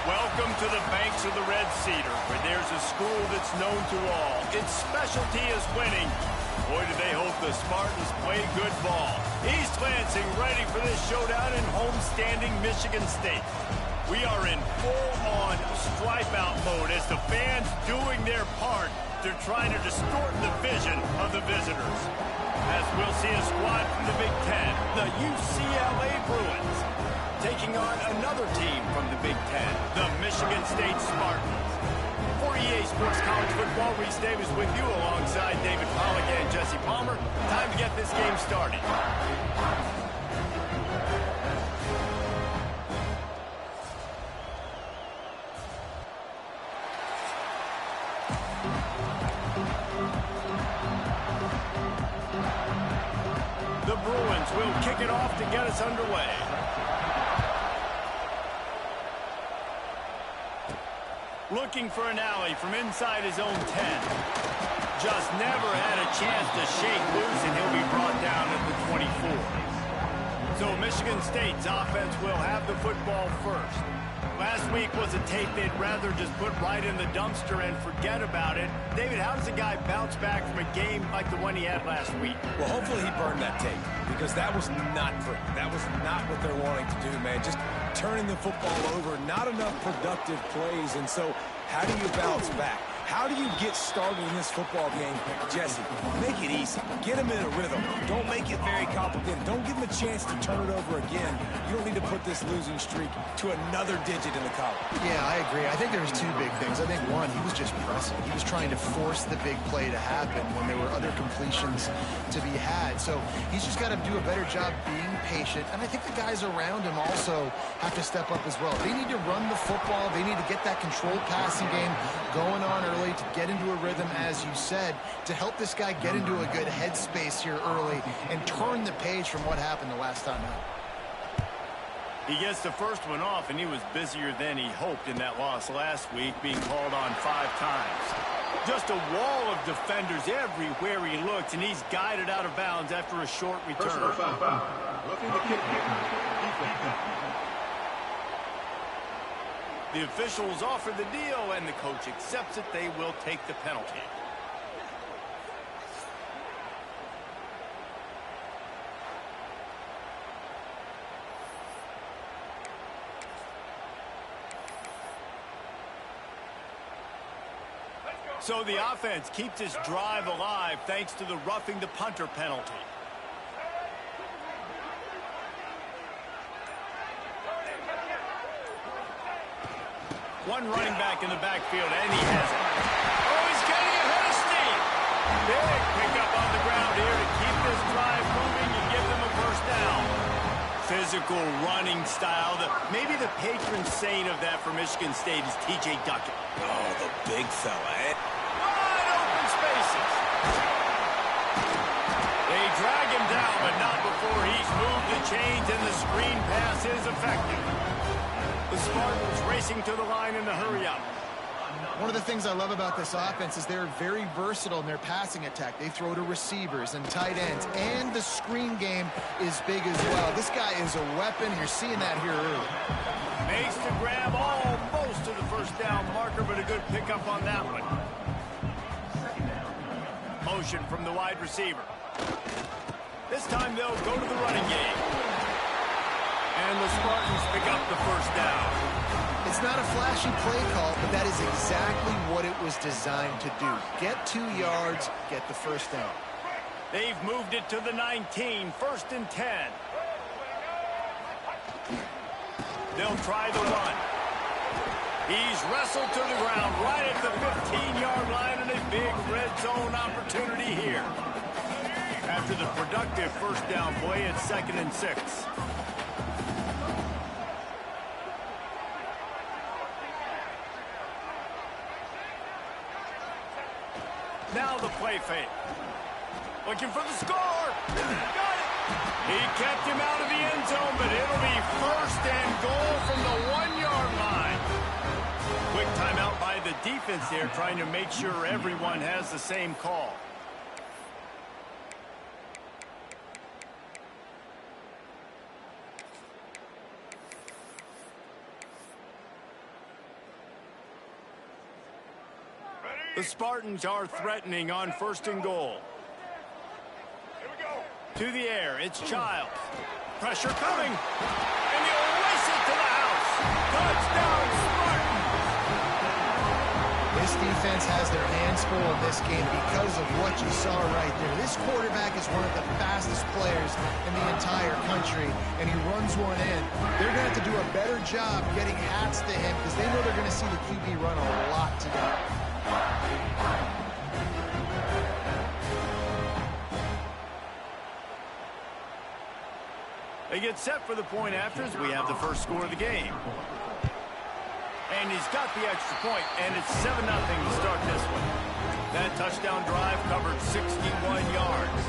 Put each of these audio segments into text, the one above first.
Welcome to the banks of the Red Cedar, where there's a school that's known to all. Its specialty is winning. Boy, do they hope the Spartans play good ball. East Lansing ready for this showdown in homestanding Michigan State. We are in full-on stripe-out mode as the fans doing their part to try to distort the vision of the visitors. As we'll see a squad from the Big Ten, the UCLA Bruins, taking on another team from the Big Ten, the Michigan State Spartans. For EA Sports College Football, Reese Davis with you alongside David Pollack and Jesse Palmer. Time to get this game started. The Bruins will kick it off to get us underway. Looking for an alley from inside his own 10. Just never had a chance to shake loose, and he'll be brought down at the 24. So Michigan State's offense will have the football first. Last week was a tape they'd rather just put right in the dumpster and forget about it. David, how does a guy bounce back from a game like the one he had last week? Well, hopefully he burned that tape, because that was not pretty. That was not what they're wanting to do, man. Just turning the football over, not enough productive plays. And so how do you bounce back? How do you get started in this football game? Jesse, make it easy. Get him in a rhythm. Don't make it very complicated. Don't give him a chance to turn it over again. You don't need to put this losing streak to another digit in the column. Yeah, I agree. I think there was two big things. I think, one, he was just pressing. He was trying to force the big play to happen when there were other completions to be had. So he's just got to do a better job being patient. And I think the guys around him also have to step up as well. They need to run the football. They need to get that controlled passing game going on early, to get into a rhythm, as you said, to help this guy get into a good headspace here early and turn the page from what happened the last time out. He gets the first one off, and he was busier than he hoped in that loss last week, being called on 5 times. Just a wall of defenders everywhere he looks, and he's guided out of bounds after a short return. Roughing the kick. The officials offer the deal, and the coach accepts it. They will take the penalty. So the offense keeps its drive alive thanks to the roughing the punter penalty. One running back in the backfield, and he has it. Oh, he's getting ahead of steam. Big pickup on the ground here to keep this drive moving and give them a first down. Physical running style. Maybe the patron saint of that for Michigan State is T.J. Duckett. Oh, the big fella, eh? Wide open spaces. They drag him down, but not before he's moved the chains, and the screen pass is effective. The Spartans racing to the line in the hurry-up. One of the things I love about this offense is they're very versatile in their passing attack. They throw to receivers and tight ends, and the screen game is big as well. This guy is a weapon. You're seeing that here early. Makes the grab almost to the first down marker, but a good pickup on that one. Motion from the wide receiver. This time they'll go to the running game. And the Spartans pick up the first down. It's not a flashy play call, but that is exactly what it was designed to do. Get 2 yards, get the first down. They've moved it to the 19, 1st and 10. They'll try the run. He's wrestled to the ground right at the 15-yard line, and a big red zone opportunity here. After the productive first down play, it's 2nd and 6. Now the play fake. Looking for the score. Got it. He kept him out of the end zone, but it'll be 1st and goal from the 1-yard line. Quick timeout by the defense there, trying to make sure everyone has the same call. The Spartans are threatening on 1st and goal. Here we go. To the air, it's Childs. Pressure coming. And he'll race it to the house. Touchdown, Spartans! This defense has their hands full in this game because of what you saw right there. This quarterback is one of the fastest players in the entire country, and he runs one in. They're going to have to do a better job getting hats to him because they know they're going to see the QB run a lot today. They get set for the point after as we have the first score of the game. And he's got the extra point, and it's 7-0 to start this one. That touchdown drive covered 61 yards.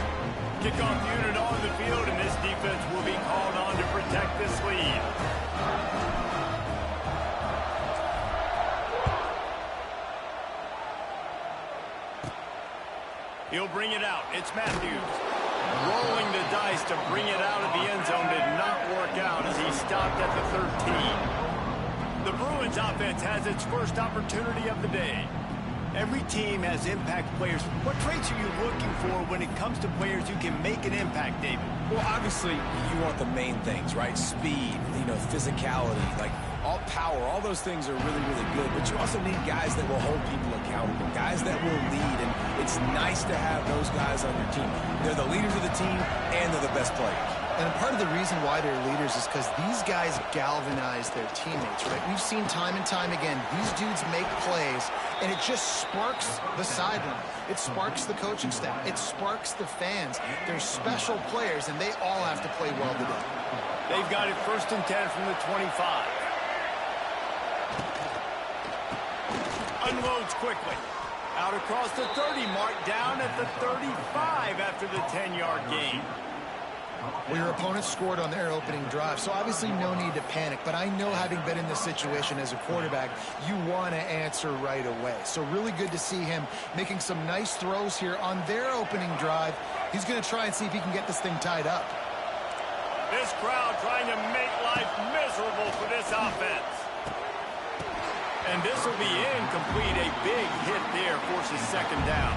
Kickoff unit on the field, and this defense will be called on to protect this lead. He'll bring it out. It's Matthews. Rolling the dice to bring it out of the end zone did not work out as he stopped at the 13. The Bruins offense has its first opportunity of the day. Every team has impact players. What traits are you looking for when it comes to players who can make an impact, David? Well, obviously, you want the main things, right? Speed, physicality, like all power, all those things are really, really good. But you also need guys that will hold people accountable, guys that will lead. And it's nice to have those guys on your team. They're the leaders of the team, and they're the best players. And part of the reason why they're leaders is because these guys galvanize their teammates, right? We've seen time and time again, these dudes make plays, and it just sparks the sideline. It sparks the coaching staff. It sparks the fans. They're special players, and they all have to play well today. They've got it 1st and 10 from the 25. Unloads quickly. Out across the 30 mark, down at the 35 after the 10-yard gain. Well, your opponent scored on their opening drive, so obviously no need to panic. But I know, having been in this situation as a quarterback, you want to answer right away. So really good to see him making some nice throws here on their opening drive. He's going to try and see if he can get this thing tied up. This crowd trying to make life miserable for this offense. And this will be incomplete. A big hit there forces 2nd down.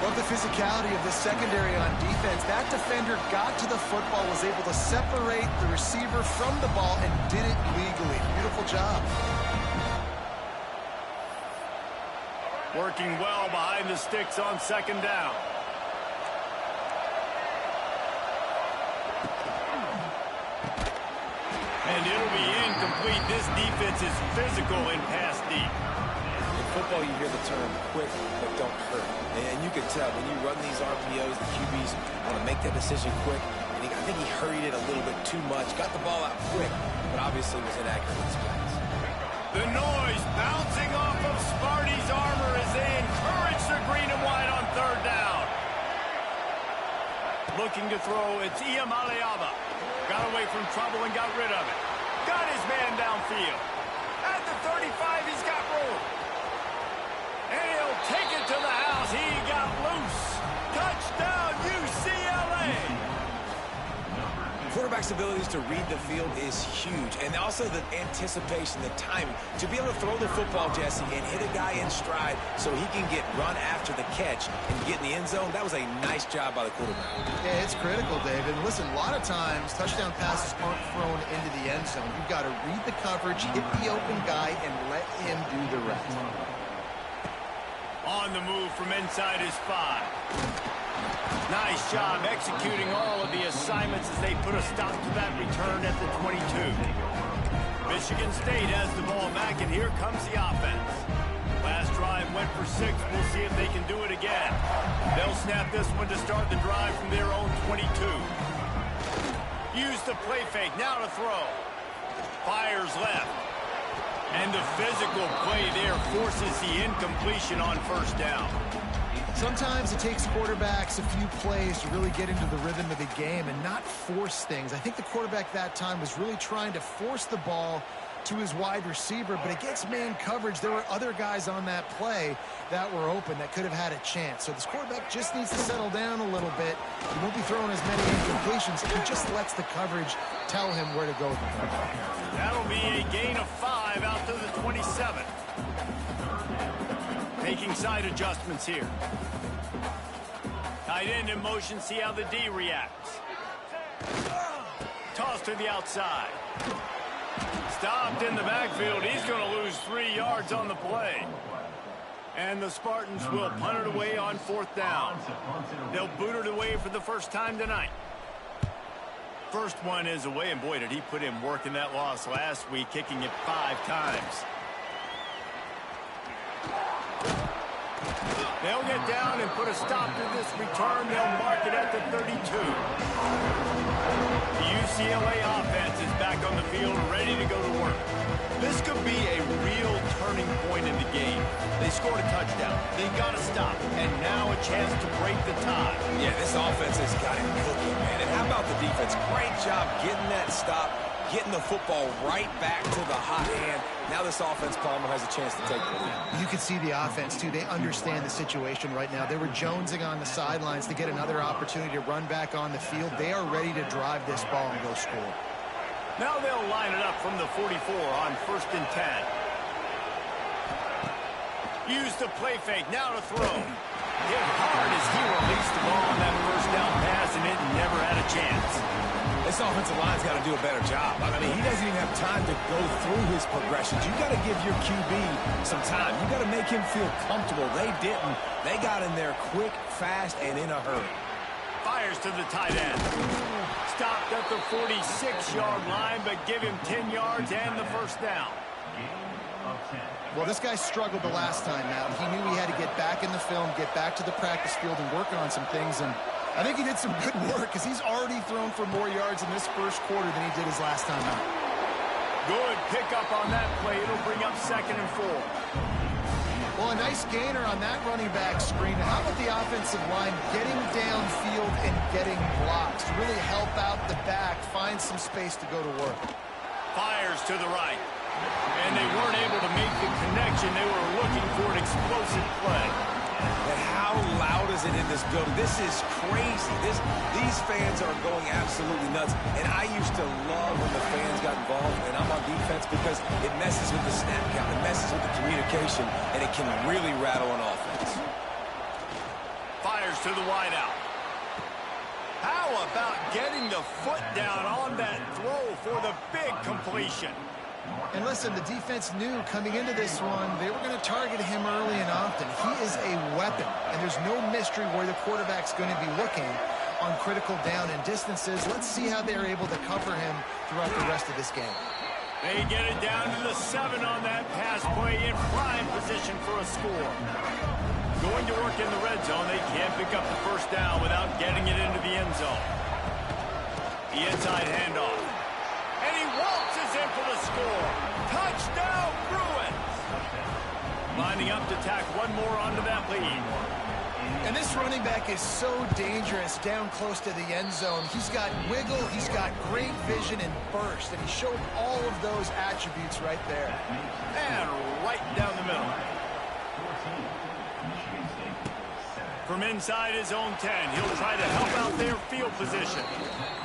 Love the physicality of the secondary on defense. That defender got to the football, was able to separate the receiver from the ball, and did it legally. Beautiful job. Working well behind the sticks on 2nd down. And it'll be incomplete. This defense is physical and pass deep. In football, you hear the term quick but don't hurt. And you can tell when you run these RPOs, the QBs want to make that decision quick. And I think he hurried it a little bit too much. Got the ball out quick, but obviously was inaccurate in his pass. The noise bouncing off of Sparty's armor as they encourage the green and white on 3rd down. Looking to throw, it's Iam Aliaba. Got away from trouble and got rid of it. Got his man downfield. At the 35, he's got room. And he'll take it to the house. He got loose. Touchdown, UCLA. Quarterback's abilities to read the field is huge. And also the anticipation, the timing. To be able to throw the football, Jesse, and hit a guy in stride so he can get run after the catch and get in the end zone, that was a nice job by the quarterback. Yeah, it's critical, David. Listen, a lot of times, touchdown passes aren't thrown into the end zone. You've got to read the coverage, hit the open guy, and let him do the rest. On the move from inside his 5. Nice job executing all of the assignments as they put a stop to that return at the 22. Michigan State has the ball back, and here comes the offense. Last drive went for 6. We'll see if they can do it again. They'll snap this one to start the drive from their own 22. Use the play fake. Now to throw. Fires left. And the physical play there forces the incompletion on 1st down. Sometimes it takes quarterbacks a few plays to really get into the rhythm of the game and not force things. I think the quarterback that time was really trying to force the ball to his wide receiver, but against man coverage, there were other guys on that play that were open that could have had a chance. So this quarterback just needs to settle down a little bit. He won't be throwing as many incompletions if he just lets the coverage tell him where to go. That'll be a gain of 5 out to the 27. Making side adjustments here. Tight end in motion, see how the D reacts. Toss to the outside. Stopped in the backfield. He's going to lose 3 yards on the play. And the Spartans will punt it away on 4th down. They'll boot it away for the first time tonight. First one is away, and boy, did he put in work in that loss last week, kicking it 5 times. They'll get down and put a stop to this return. They'll mark it at the 32. The UCLA offense is back on the field, ready to go to work. This could be a real turning point in the game. They scored a touchdown. They got a stop, and now a chance to break the tie. Yeah, this offense has got it cooking, man. And how about the defense? Great job getting that stop, getting the football right back to the hot hand. Now this offense, Palmer, has a chance to take the lead. You can see the offense, too. They understand the situation right now. They were jonesing on the sidelines to get another opportunity to run back on the field. They are ready to drive this ball and go score. Now they'll line it up from the 44 on 1st and 10. Use the play fake, now to throw. Hit hard as he released the ball on that 1st down pass, and it never had a chance. This offensive line's got to do a better job. I mean, he doesn't even have time to go through his progressions. You got to give your QB some time. You got to make him feel comfortable. They didn't. They got in there quick, fast, and in a hurry. Fires to the tight end. Stopped at the 46-yard line, but give him 10 yards and the 1st down. Well, this guy struggled the last time out. He knew he had to get back in the film, get back to the practice field, and work on some things. And I think he did some good work because he's already thrown for more yards in this 1st quarter than he did his last time out. Good pickup on that play. It'll bring up 2nd and 4. Well, a nice gainer on that running back screen. How about the offensive line getting downfield and getting blocks to really help out the back, find some space to go to work? Fires to the right. And they weren't able to make the connection. They were looking for an explosive play. And how loud is it in this building? This is crazy. These fans are going absolutely nuts. And I used to love when the fans got involved, and I'm on defense because it messes with the snap count. It messes with the communication, and it can really rattle an offense. Fires to the wideout. How about getting the foot down on that throw for the big completion? And listen, the defense knew coming into this one, they were going to target him early and often. He is a weapon, and there's no mystery where the quarterback's going to be looking on critical down and distances. Let's see how they're able to cover him throughout the rest of this game. They get it down to the 7 on that pass play in prime position for a score. Going to work in the red zone, they can't pick up the 1st down without getting it into the end zone. The inside handoff. And he waltzes in for the score. Touchdown, Bruins! Lining up to tack one more onto that lead. And this running back is so dangerous down close to the end zone. He's got wiggle, he's got great vision and burst, and he showed all of those attributes right there. And right down the middle. From inside his own 10, he'll try to help out their field position.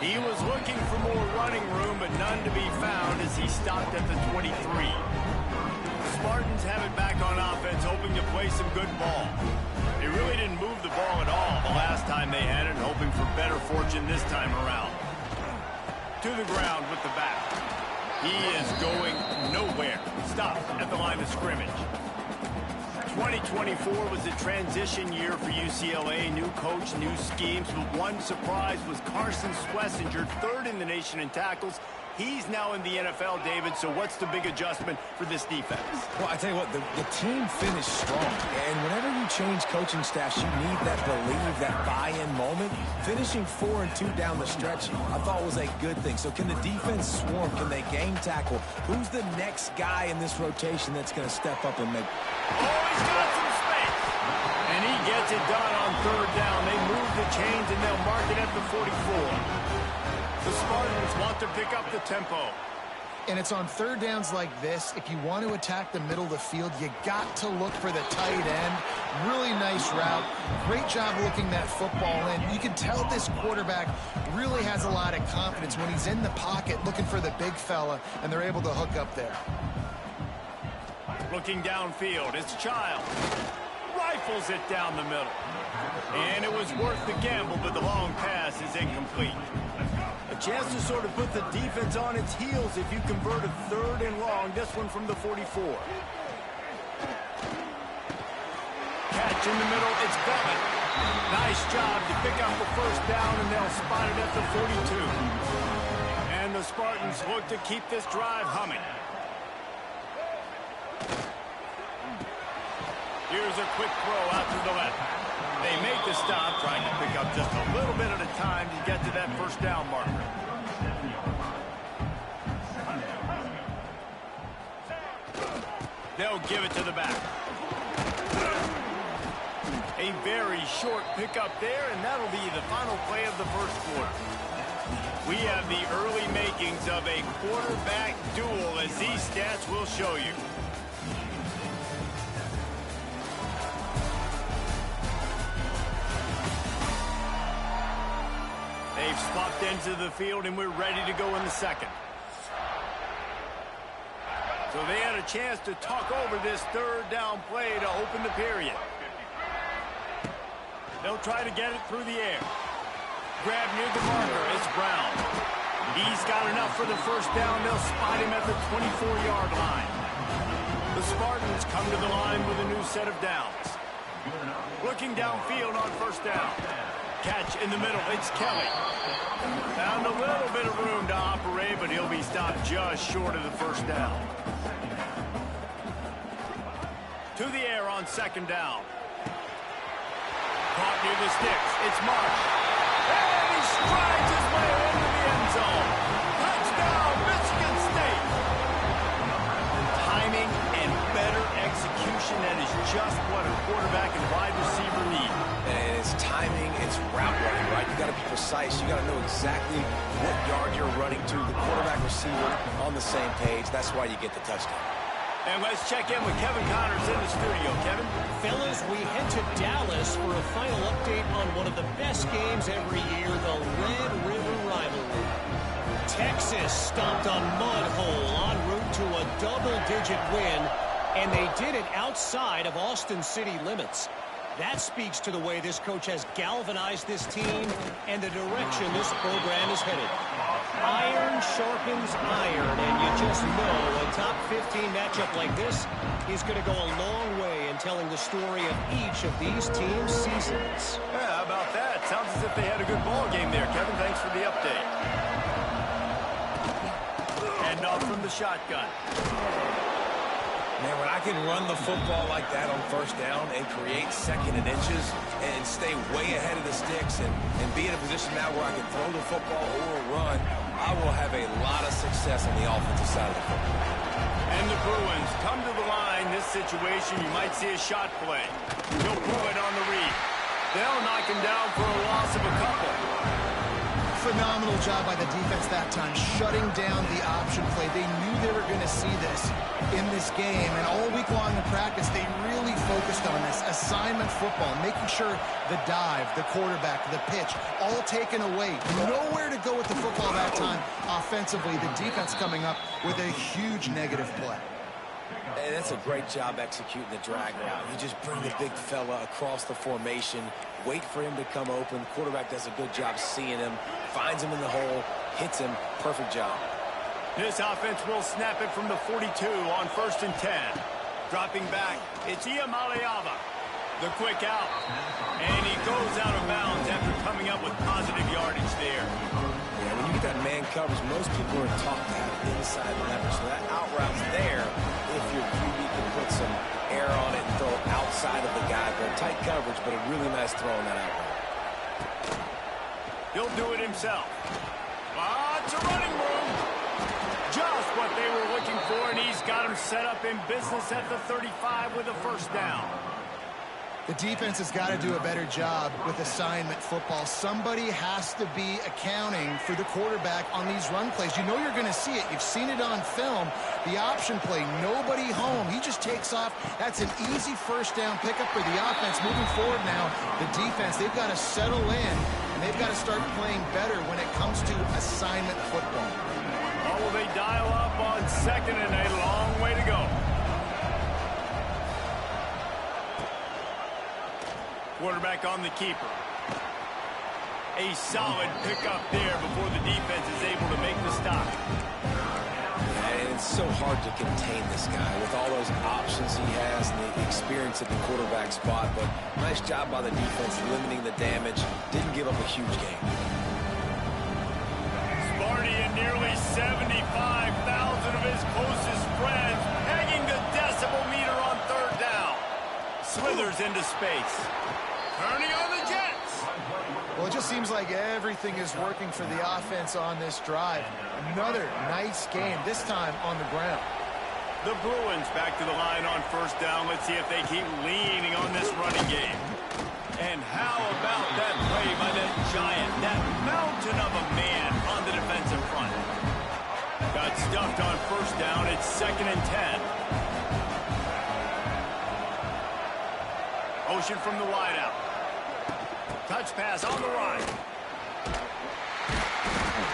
He was looking for more running room, but none to be found as he stopped at the 23. The Spartans have it back on offense, hoping to play some good ball. They really didn't move the ball at all the last time they had it, hoping for better fortune this time around. To the ground with the back. He is going nowhere. Stopped at the line of scrimmage. 2024 was a transition year for UCLA. New coach, new schemes, but one surprise was Carson Schlesinger, 3rd in the nation in tackles. He's now in the NFL, David, so what's the big adjustment for this defense? Well, I tell you what, the team finished strong, and whenever you change coaching staffs, you need that believe, that buy-in moment. Finishing 4-2 down the stretch, I thought was a good thing. So can the defense swarm? Can they game tackle? Who's the next guy in this rotation that's going to step up and make... Oh, he's got some space! And he gets it done on 3rd down. They move the chains, and they'll mark it at the 44. The Spartans want to pick up the tempo. And it's on 3rd downs like this. If you want to attack the middle of the field, you got to look for the tight end. Really nice route. Great job looking that football in. You can tell this quarterback really has a lot of confidence when he's in the pocket looking for the big fella, and they're able to hook up there. Looking downfield, it's Child. Right rifles it down the middle. And it was worth the gamble, but the long pass is incomplete. A chance to sort of put the defense on its heels if you convert a 3rd and long. This one from the 44. Catch in the middle, it's Bellman. Nice job to pick up the first down, and they'll spot it at the 42. And the Spartans look to keep this drive humming. Here's a quick throw out to the left. They make the stop, trying to pick up just a little bit at a time to get to that first down marker. They'll give it to the back. A very short pickup there, and that'll be the final play of the first quarter. We have the early makings of a quarterback duel, as these stats will show you. They've swapped into the field, and we're ready to go in the second. So they had a chance to talk over this 3rd down play to open the period. They'll try to get it through the air. Grab near the marker. It's Brown. He's got enough for the first down. They'll spot him at the 24-yard line. The Spartans come to the line with a new set of downs. Looking downfield on first down. Catch in the middle. It's Kelly. Found a little bit of room to operate, but he'll be stopped just short of the first down. To the air on second down. Caught near the sticks. It's Marsh. And he strides his way into the end zone. Touchdown, Michigan State. Timing and better execution, that is just what a quarterback and wide receiver need. And it's timing, it's route running, right? You got to be precise. You got to know exactly what yard you're running to. The quarterback receiver on the same page. That's why you get the touchdown. And let's check in with Kevin Connors in the studio. Kevin? Fellas, we head to Dallas for a final update on one of the best games every year, the Red River rivalry. Texas stomped a mud hole en route to a double-digit win, and they did it outside of Austin city limits. That speaks to the way this coach has galvanized this team and the direction this program is headed. Iron sharpens iron, and you just know a top 15 matchup like this is going to go a long way in telling the story of each of these teams' seasons. Yeah, how about that? Sounds as if they had a good ball game there, Kevin. Thanks for the update. And off from the shotgun. Man, when I can run the football like that on first down and create second and inches and stay way ahead of the sticks and be in a position now where I can throw the football or run, I will have a lot of success on the offensive side of the football. And the Bruins come to the line. This situation, you might see a shot play. He'll pull it on the read. They'll knock him down for a loss of a couple. Phenomenal job by the defense that time, shutting down the option play. They knew they were going to see this in this game, and all week long in practice, they really focused on this assignment football, making sure the dive, the quarterback, the pitch, all taken away. Nowhere to go with the football that time offensively. The defense coming up with a huge negative play. And that's a great job executing the drag route. You just bring the big fella across the formation, wait for him to come open. Quarterback does a good job seeing him, finds him in the hole, hits him. Perfect job. This offense will snap it from the 42 on 1st and 10. Dropping back, it's Iamaleava. The quick out. And he goes out of bounds after coming up with positive yardage there. Yeah, when you get that man coverage, most people are taught to have inside leverage. So that out route's there if your QB can put some air on it and throw it outside of the guy. But tight coverage, but a really nice throw on that out route. He'll do it himself. Lots of running room. Just what they were looking for, and he's got him set up in business at the 35 with a first down. The defense has got to do a better job with assignment football. Somebody has to be accounting for the quarterback on these run plays. You know you're going to see it. You've seen it on film. The option play, nobody home. He just takes off. That's an easy first down pickup for the offense. Moving forward now, the defense, they've got to settle in, and they've got to start playing better when it comes to assignment football. Oh, will they dial up on second, and a long way to go. Quarterback on the keeper. A solid pickup there before the defense is able to make the stop. And it's so hard to contain this guy with all those options he has and the experience at the quarterback spot. But nice job by the defense limiting the damage. Didn't give up a huge gain. Sparty and nearly 75,000 of his closest friends pegging the decibel meter on third down. Slithers into space. Turning on the Jets. Well, it just seems like everything is working for the offense on this drive. Another nice game, this time on the ground. The Bruins back to the line on first down. Let's see if they keep leaning on this running game. And how about that play by that giant, that mountain of a man on the defensive front. Got stuffed on first down. It's 2nd and 10. Motion from the wideout. Touch pass on the run.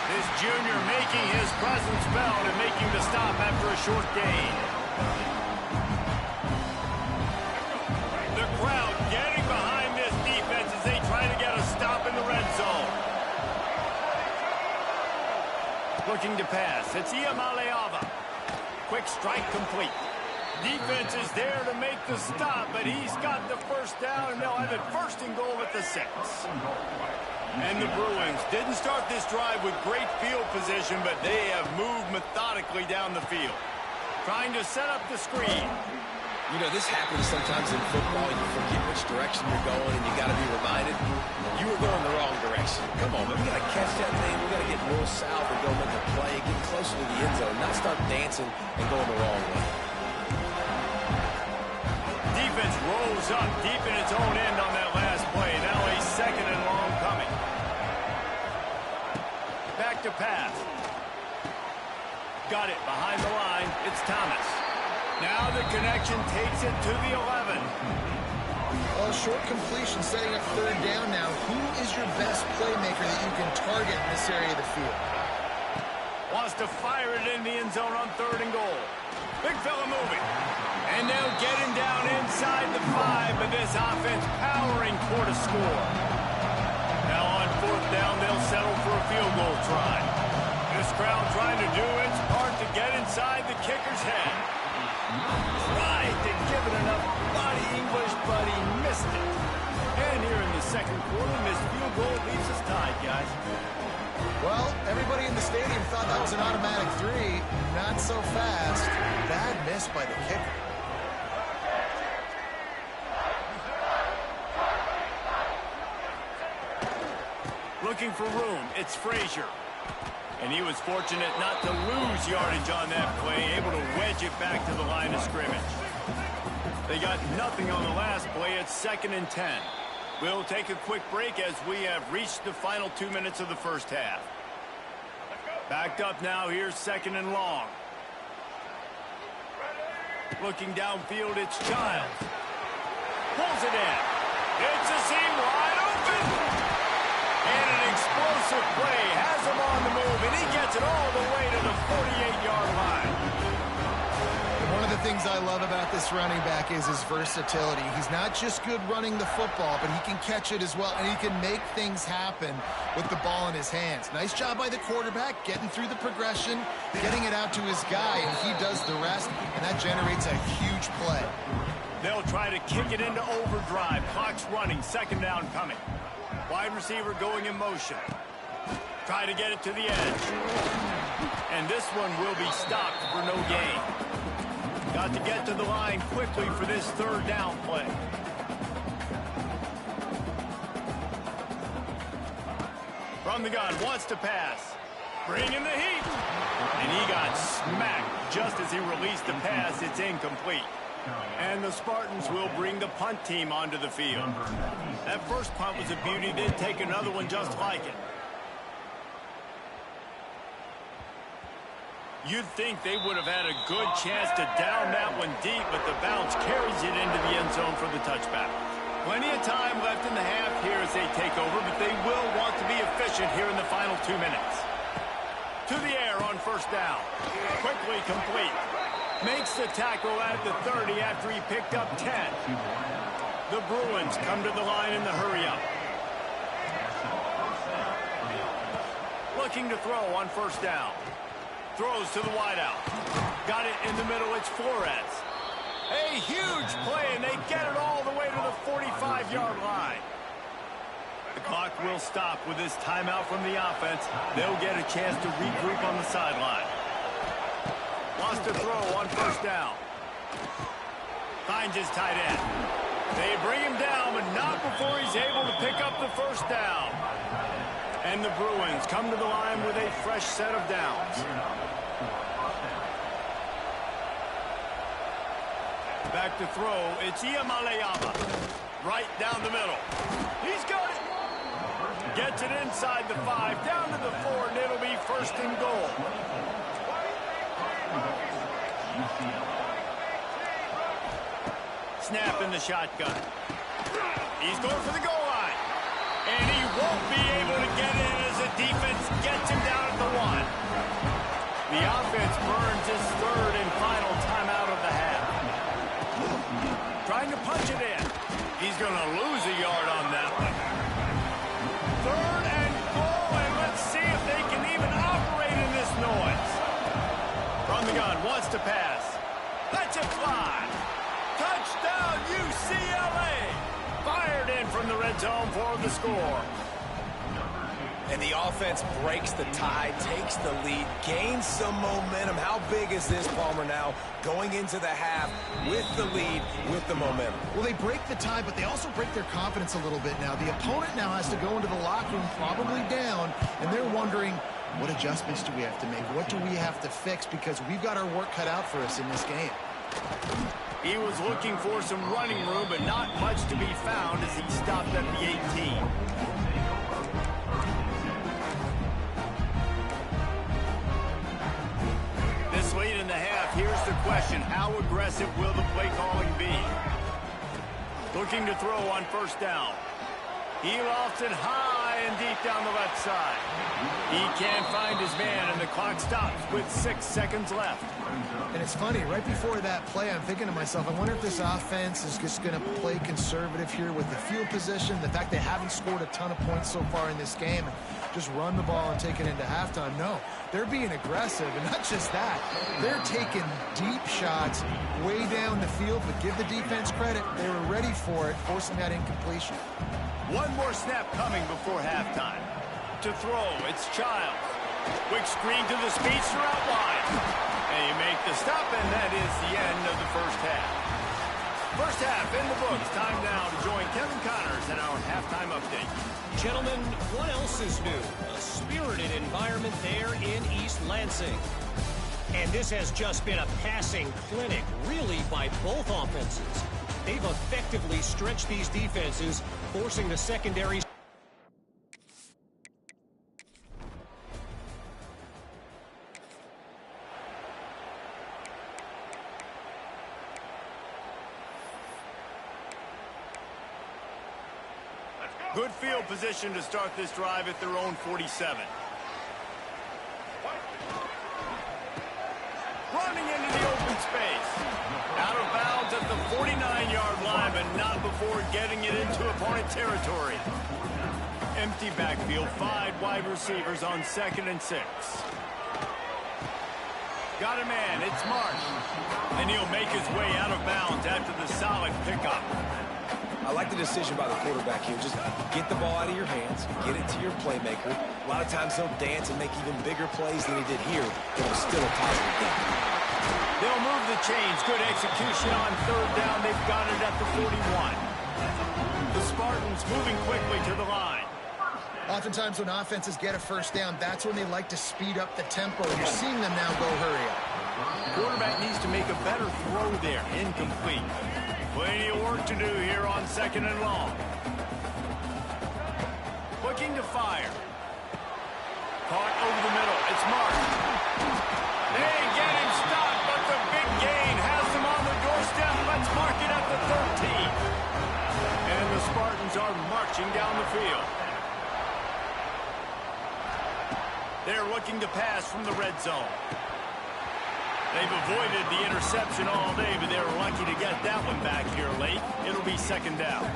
This junior making his presence felt and making the stop after a short gain. The crowd getting behind this defense as they try to get a stop in the red zone. Looking to pass. It's Iamaleava. Quick strike complete. Defense is there to make the stop, but he's got the first down, and they'll have it 1st and goal at the 6. And the Bruins didn't start this drive with great field position, but they have moved methodically down the field. Trying to set up the screen. You know, this happens sometimes in football. You forget which direction you're going, and you got to be reminded you were going the wrong direction. Come on, man. We got to catch that thing. We got to get real south and go make a play, get closer to the end zone, not start dancing and going the wrong way. Defense rolls up deep in its own end on that last play. Now a 2nd and long coming. Back to pass. Got it behind the line. It's Thomas. Now the connection takes it to the 11. Well, short completion setting up third down now. Who is your best playmaker that you can target in this area of the field? Wants to fire it in the end zone on 3rd and goal. Big fella moving. And they'll get him down inside the 5, but this offense powering toward a score. Now on 4th down, they'll settle for a field goal try. This crowd trying to do its part to get inside the kicker's head. Tried to give it enough body English, but he missed it. And here in the 2nd quarter, this field goal leaves us tied, guys. Well, everybody in the stadium thought that was an automatic 3. Not so fast. Bad miss by the kicker. Looking for room, it's Frazier. And he was fortunate not to lose yardage on that play, able to wedge it back to the line of scrimmage. They got nothing on the last play. It's 2nd and 10. We'll take a quick break as we have reached the final 2 minutes of the first half. Backed up now, here's 2nd and long. Looking downfield, it's Childs. Pulls it in. It's a seam wide open. And an explosive play has him on the move, and he gets it all the way to the 48-yard line. One of the things I love about this running back is his versatility. He's not just good running the football, but he can catch it as well, and he can make things happen with the ball in his hands. Nice job by the quarterback, getting through the progression, getting it out to his guy, and he does the rest, and that generates a huge play. They'll try to kick it into overdrive. Clock's running, 2nd down coming. Wide receiver going in motion. Try to get it to the edge. And this one will be stopped for no gain. Got to get to the line quickly for this 3rd down play. From the gun, wants to pass. Bringing the heat. And he got smacked just as he released the pass. It's incomplete. And the Spartans will bring the punt team onto the field. That first punt was a beauty. They'd take another one just like it. You'd think they would have had a good chance to down that one deep, but the bounce carries it into the end zone for the touchback. Plenty of time left in the half here as they take over, but they will want to be efficient here in the final 2 minutes. To the air on first down. Quickly complete. Makes the tackle at the 30 after he picked up 10. The Bruins come to the line in the hurry-up. Looking to throw on first down. Throws to the wideout. Got it in the middle. It's Flores. A huge play, and they get it all the way to the 45-yard line. The clock will stop with this timeout from the offense. They'll get a chance to regroup on the sideline. Wants to throw on first down. Finds his tight end. They bring him down, but not before he's able to pick up the first down. And the Bruins come to the line with a fresh set of downs. Back to throw, it's Iamaleava. Right down the middle. He's got it. Gets it inside the 5, down to the 4, and it'll be first and goal. Snap in the shotgun. He's going for the goal line. And he won't be able to get in as the defense gets him down at the 1. The offense burns his third and final timeout of the half. Trying to punch it in. He's going to lose a yard on that one. Third and goal, and let's see if they can even operate in this noise. From the gun, wants to pass. Let's it fly. Touchdown, UCLA. Fired in from the red zone for the score. And the offense breaks the tie, takes the lead, gains some momentum. How big is this, Palmer, now going into the half with the lead, with the momentum? Well, they break the tie, but they also break their confidence a little bit now. The opponent now has to go into the locker room probably down, and they're wondering, what adjustments do we have to make? What do we have to fix? Because we've got our work cut out for us in this game. He was looking for some running room, but not much to be found as he stopped at the 18. This late in the half, here's the question. How aggressive will the play calling be? Looking to throw on first down. He lofts it high and deep down the left side. He can't find his man, and the clock stops with 6 seconds left. And it's funny, right before that play, I'm thinking to myself, I wonder if this offense is just going to play conservative here with the field position, the fact they haven't scored a ton of points so far in this game, and just run the ball and take it into halftime. No, they're being aggressive, and not just that. They're taking deep shots way down the field, but give the defense credit. They were ready for it, forcing that incompletion. One more snap coming before halftime. To throw, it's Childs. Quick screen to the speedster out wide. And you make the stop, and that is the end of the first half. First half in the books. Time now to join Kevin Connors in our halftime update. Gentlemen, what else is new? A spirited environment there in East Lansing. And this has just been a passing clinic, really, by both offenses. They've effectively stretched these defenses, forcing the secondaries. Good field position to start this drive at their own 47. Running into the open space. Out of bounds at the 49-yard line, but not before getting it into opponent territory. Empty backfield, 5 wide receivers on 2nd and 6. Got a man, it's Marsh. And he'll make his way out of bounds after the solid pickup. I like the decision by the quarterback here. Just get the ball out of your hands, get it to your playmaker. A lot of times he'll dance and make even bigger plays than he did here, but it was still a positive game. They'll move the chains. Good execution on 3rd down. They've got it at the 41. The Spartans moving quickly to the line. Oftentimes when offenses get a first down, that's when they like to speed up the tempo. You're seeing them now go hurry up. Quarterback needs to make a better throw there. Incomplete. Plenty of work to do here on 2nd and long. Looking to fire. Caught over the middle. It's Mark. They get him stopped, but the big gain has him on the doorstep. Let's mark it at the 13. And the Spartans are marching down the field. They're looking to pass from the red zone. They've avoided the interception all day, but they were lucky to get get that one back here late. It'll be second down.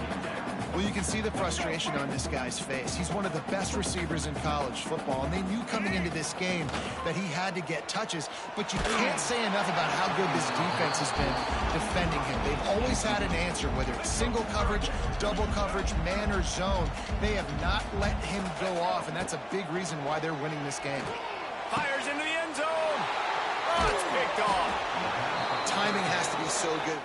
Well, you can see the frustration on this guy's face. He's one of the best receivers in college football, and they knew coming into this game that he had to get touches, but you can't say enough about how good this defense has been defending him. They've always had an answer, whether it's single coverage, double coverage, man or zone. They have not let him go off, and that's a big reason why they're winning this game. Fires into the end zone. Oh, it's picked off. Timing has to be so good.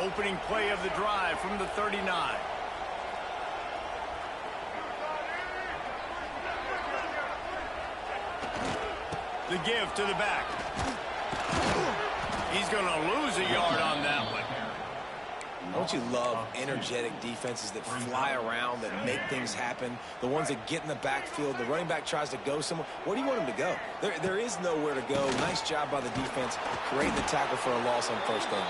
Opening play of the drive from the 39. The give to the back. He's going to lose a yard on that one. Don't you love energetic defenses that fly around, that make things happen? The ones that get in the backfield, the running back tries to go somewhere. Where do you want him to go? There is nowhere to go. Nice job by the defense, creating the tackle for a loss on first down.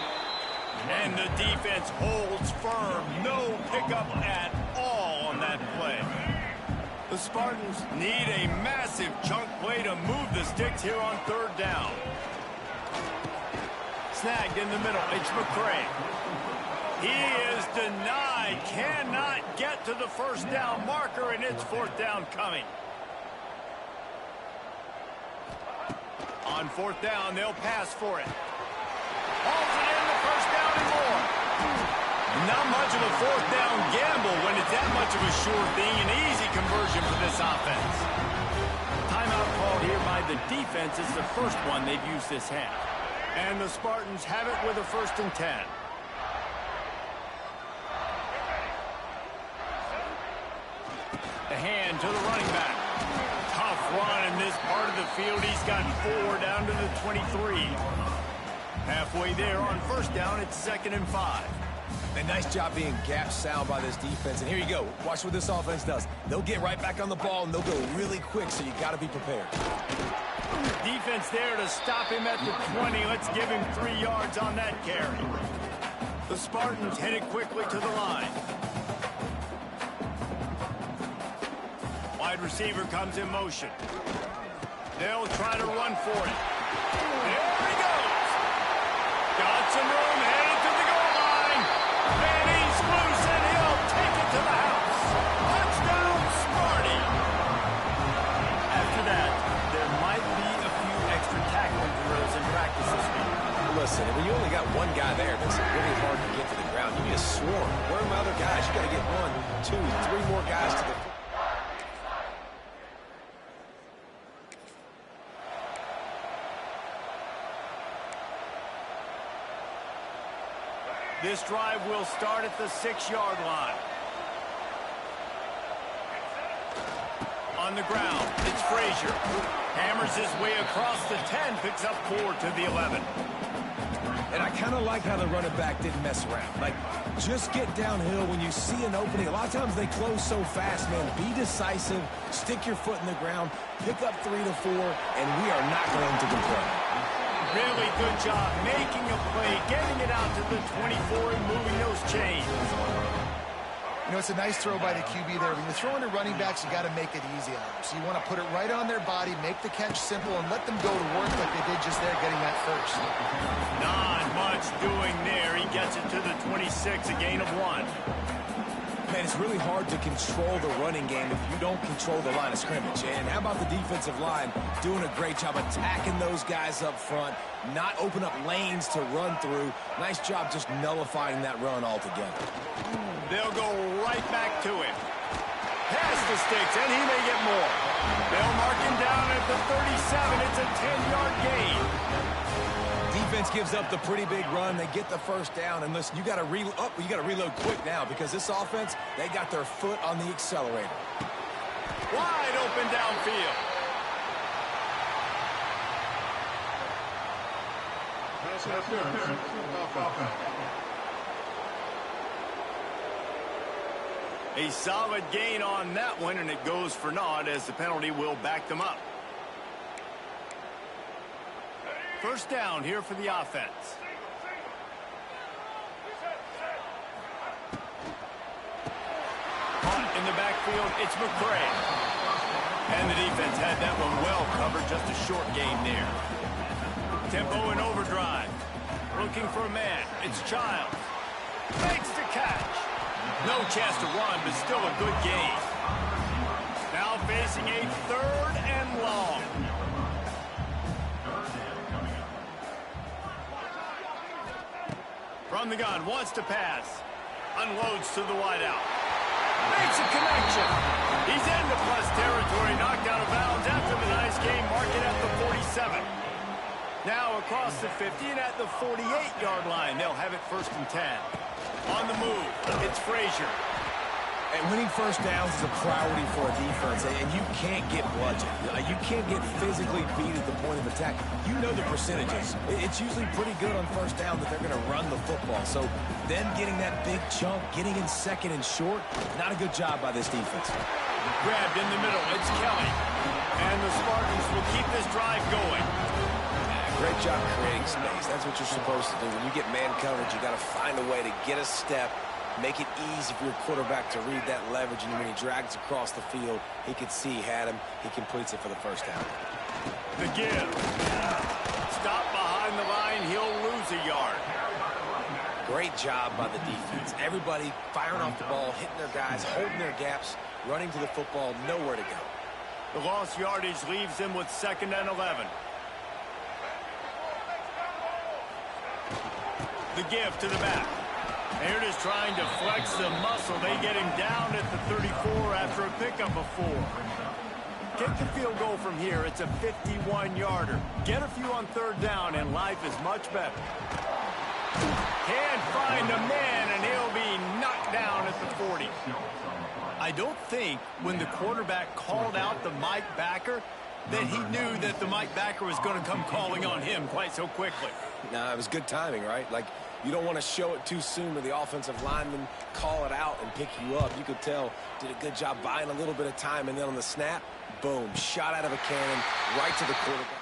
And the defense holds firm. No pickup at all on that play. The Spartans need a massive chunk play to move the sticks here on third down. Snagged in the middle. It's McCray. He is denied. Cannot get to the first down marker, and it's fourth down coming. On fourth down, they'll pass for it. Hauls it in, the first down and more. Not much of a fourth down gamble when it's that much of a sure thing. An easy conversion for this offense. Timeout called here by the defense. It's the first one they've used this half. And the Spartans have it with a 1st and 10. The hand to the running back. Tough run in this part of the field. He's got 4 down to the 23. Halfway there on first down, it's 2nd and 5. A nice job being gap sound by this defense. And here you go. Watch what this offense does. They'll get right back on the ball, and they'll go really quick, so you got to be prepared. Defense there to stop him at the 20. Let's give him 3 yards on that carry. The Spartans headed quickly to the line. Wide receiver comes in motion. They'll try to run for it. There he goes. Got some room, headed to the goal line. And he's loose, and he'll take it to the house. Touchdown, Sparty. After that, there might be a few extra tackling drills in practice this week. Listen, when you only got one guy there, it makes it really hard to get to the ground. You need a swarm. Where are my other guys? You got to get 1, 2, 3 more guys to the... This drive will start at the 6-yard line. On the ground, it's Frazier. Hammers his way across the 10, picks up 4 to the 11. And I kind of like how the running back didn't mess around. Like, just get downhill when you see an opening. A lot of times they close so fast, man. Be decisive, stick your foot in the ground, pick up 3 to 4, and we are not going to complain. Really good job making a play, getting it out to the 24 and moving those chains. You know, it's a nice throw by the QB there. When you're throwing to running backs, you got to make it easy on them. So you want to put it right on their body, make the catch simple, and let them go to work like they did just there, getting that first. Not much doing there. He gets it to the 26, a gain of 1. Man, it's really hard to control the running game if you don't control the line of scrimmage. And how about the defensive line doing a great job attacking those guys up front, not open up lanes to run through. Nice job just nullifying that run altogether. They'll go right back to him. Pass the sticks, and he may get more. They'll mark him down at the 37. It's a 10-yard gain. Defense gives up the pretty big run. They get the first down. And listen, you got to reload quick now because this offense, they got their foot on the accelerator. Wide open downfield. A solid gain on that one, and it goes for naught as the penalty will back them up. First down here for the offense. In the backfield, it's McCray. And the defense had that one well covered, just a short gain there. Tempo in overdrive. Looking for a man. It's Childs. Makes the catch. No chance to run, but still a good gain. Now facing a 3rd and long. From the gun, wants to pass. Unloads to the wideout. Makes a connection. He's into plus territory, knocked out of bounds after the nice game, mark it at the 47. Now across the 50 and at the 48-yard line. They'll have it 1st and 10. On the move, it's Frazier. And winning first downs is a priority for a defense, and you can't get bludgeoned. You can't get physically beat at the point of attack. You know the percentages. It's usually pretty good on first down that they're going to run the football. So then getting that big chunk, getting in 2nd and short, not a good job by this defense. Grabbed in the middle, it's Kelly. And the Spartans will keep this drive going. Great job creating space. That's what you're supposed to do. When you get man coverage, you got to find a way to get a step, make it easy for your quarterback to read that leverage, and when he drags across the field, he could see he had him. He completes it for the 1st down. The give. Stop behind the line. He'll lose a yard. Great job by the defense. Everybody firing off the ball, hitting their guys, holding their gaps, running to the football, nowhere to go. The lost yardage leaves them with 2nd and 11. The give to the back. They're just trying to flex the muscle. They get him down at the 34 after a pickup of 4. Kick the field goal from here. It's a 51-yarder. Get a few on 3rd down, and life is much better. Can't find a man, and he'll be knocked down at the 40. I don't think when the quarterback called out the Mike backer that he knew that the Mike backer was going to come calling on him quite so quickly. No, it was good timing, right? Like, you don't want to show it too soon where the offensive lineman call it out and pick you up. You could tell, did a good job buying a little bit of time, and then on the snap, boom, shot out of a cannon right to the quarterback.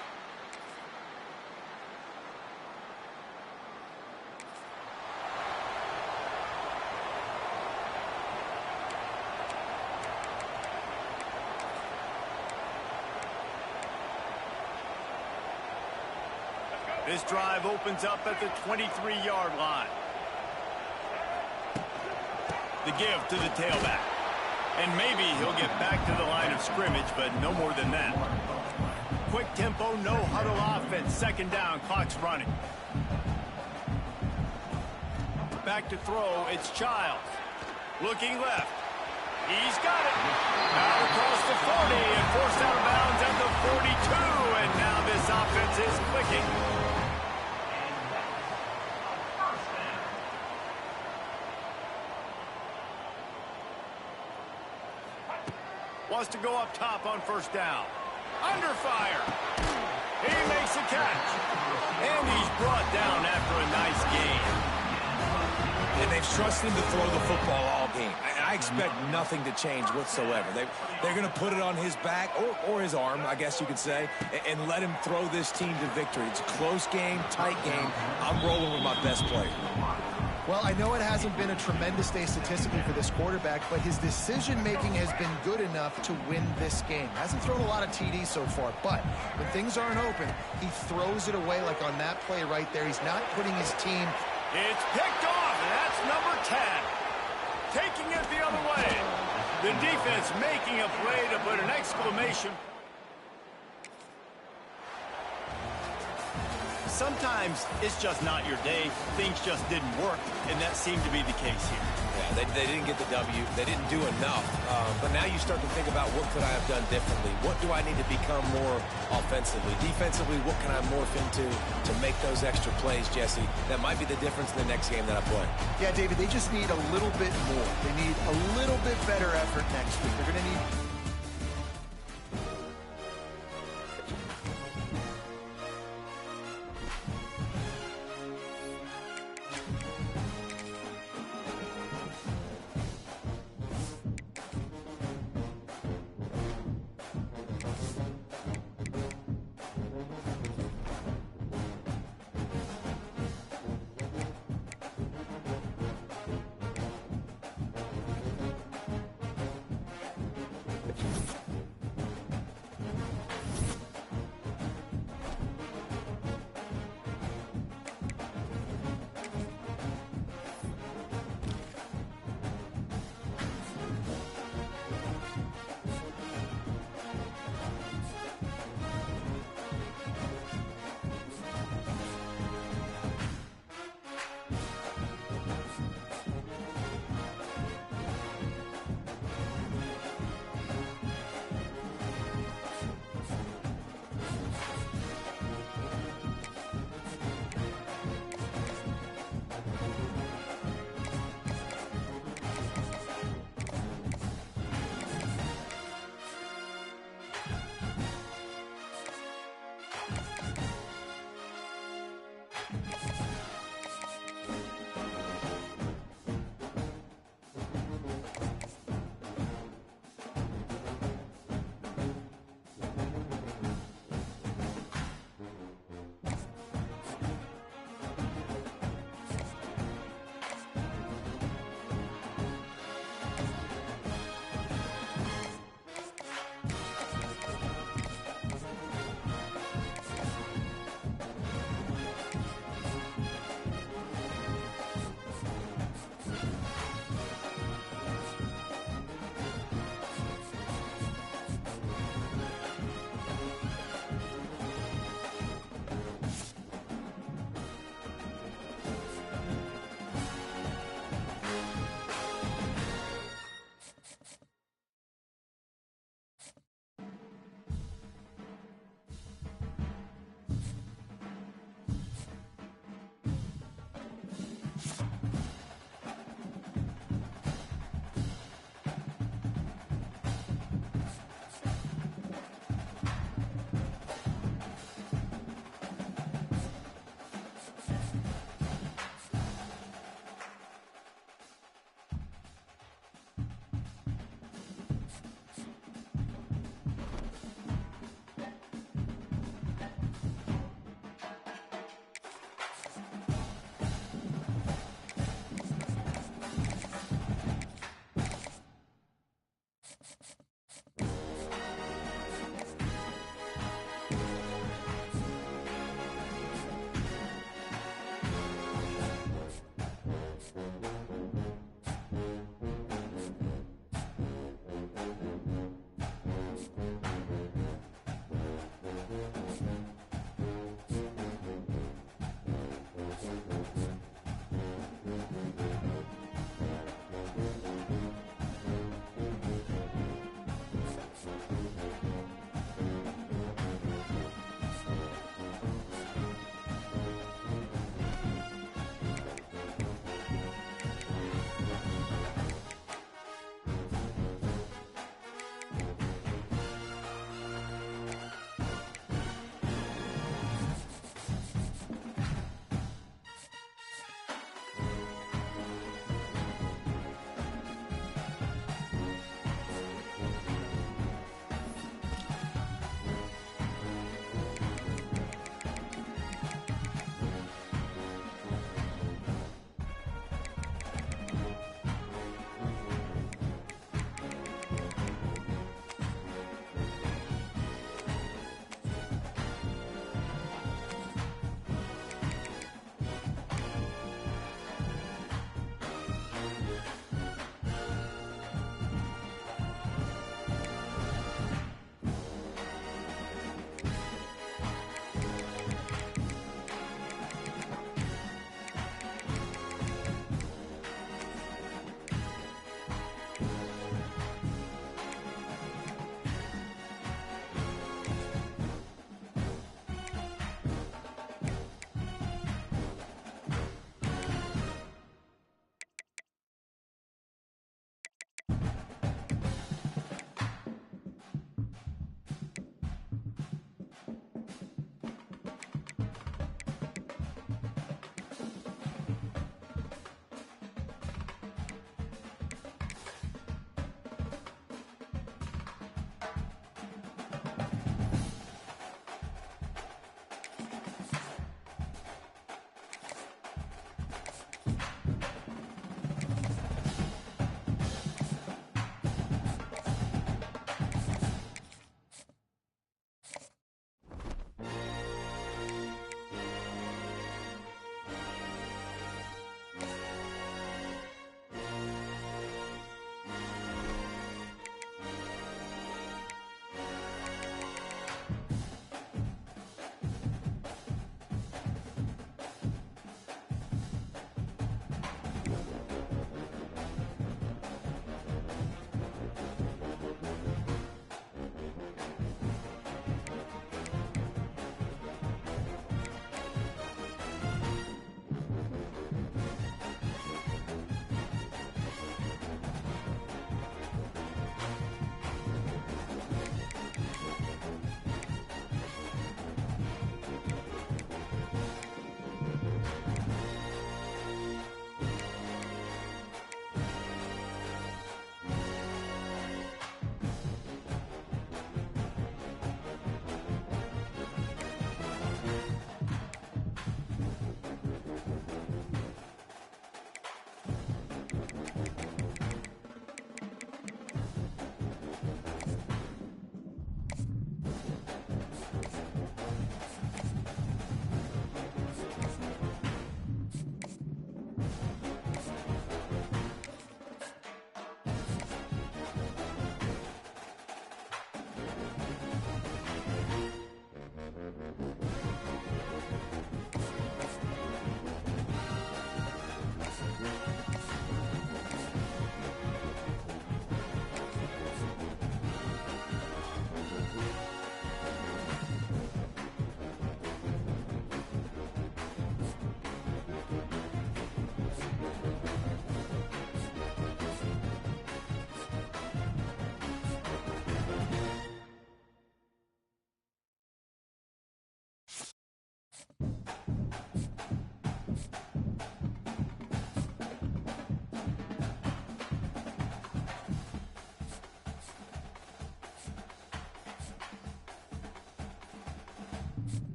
This drive opens up at the 23-yard line. The give to the tailback. And maybe he'll get back to the line of scrimmage, but no more than that. Quick tempo, no huddle offense. 2nd down, clock's running. Back to throw, it's Childs. Looking left. He's got it. Out across the 40 and forced out of bounds at the 42. And now this offense is clicking. Wants to go up top on 1st down. Under fire. He makes a catch. And he's brought down after a nice gain. And they've trusted him to throw the football all game. And I expect nothing to change whatsoever. They're going to put it on his back, or his arm, I guess you could say, and let him throw this team to victory. It's a close game, tight game. I'm rolling with my best player. Well, I know it hasn't been a tremendous day statistically for this quarterback, but his decision-making has been good enough to win this game. Hasn't thrown a lot of TDs so far, but when things aren't open, he throws it away like on that play right there. He's not putting his team... It's picked off, and that's number 10. Taking it the other way. The defense making a play to put an exclamation. Sometimes it's just not your day. Things just didn't work, and that seemed to be the case here. Yeah, they didn't get the W. They didn't do enough. But now you start to think about what could I have done differently? What do I need to become more offensively? Defensively, what can I morph into to make those extra plays, Jesse? That might be the difference in the next game that I play. Yeah, David, they just need a little bit more. They need a little bit better effort next week. They're going to need